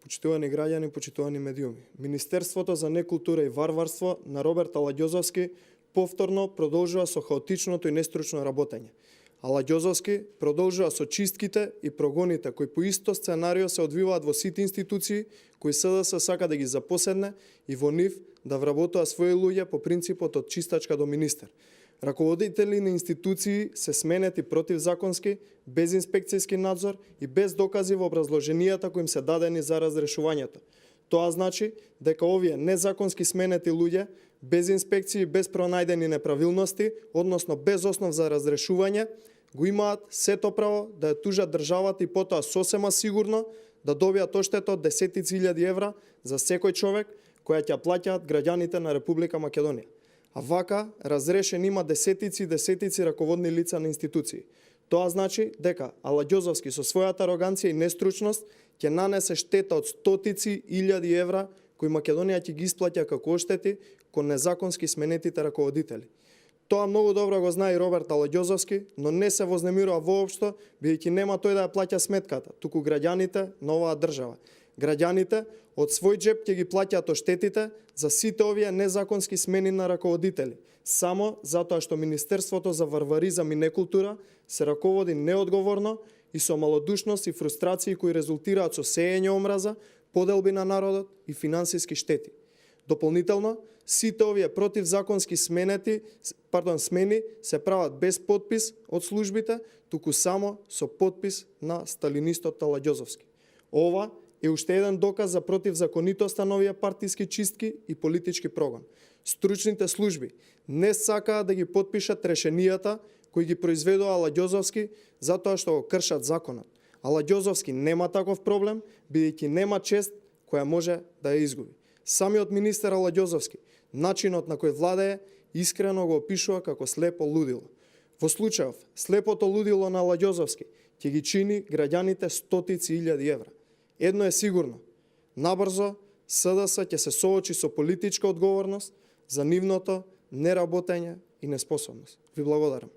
Почитувани граѓани, почитувани медиуми. Министерството за некултура и варварство на Роберт Аладјозовски повторно продолжува со хаотичното и нестручно работење. Аладјозовски продолжува со чистките и прогоните кои по исто сценарио се одвиваат во сите институции кои СДС сака да ги запоседне и во нив да вработува своји луѓе по принципот од чистачка до министер. Раководители на институции се сменети противзаконски, без инспекцијски надзор и без докази во образложенијата кои им се дадени за разрешувањето. Тоа значи дека овие незаконски сменети луѓе, без инспекции и без пронајдени неправилности, односно без основ за разрешување, го имаат сето право да ја тужат државата и потоа сосема сигурно да добијат оштета од десетици илјади евра за секој човек која ќе плаќаат граѓаните на Република Македонија. А вака разрешен има десетици раководни лица на институции. Тоа значи дека Аладјозовски со својата ароганција и нестручност ќе нанесе штета од стотици илјади евра кои Македонија ќе ги исплаќа како оштети кон незаконски сменетите раководители. Тоа многу добро го знае и Роберт Аладјозовски, но не се вознемирува воопшто, бидејќи нема тој да ја плаќа сметката, туку граѓаните на оваа држава. Граѓаните од свој джеб ќе ги плаќаат оштетите за сите овие незаконски смени на раководители, само затоа што Министерството за варваризам и некултура се раководи неодговорно и со малодушност и фрустрации кои резултираат со сеење омраза, поделби на народот и финансиски штети. Дополнително, сите овие противзаконски смени се прават без подпис од службите, туку само со подпис на сталинистот Аладјозовски. Ова е уште еден доказ за противзаконитоста на овие партиски чистки и политички прогон. Стручните служби не сакаат да ги подпишат решенијата кои ги произведува Аладјозовски затоа што го кршат законот. Аладјозовски нема таков проблем, бидејќи нема чест која може да ја изгуби. Самиот министер Аладјозовски, начинот на кој владее, искрено го опишува како слепо лудило. Во случајов, слепото лудило на Аладјозовски ќе ги чини граѓаните стотици илјади евра. Едно е сигурно, набрзо СДС ќе се соочи со политичка одговорност за нивното неработење и неспособност. Ви благодарам.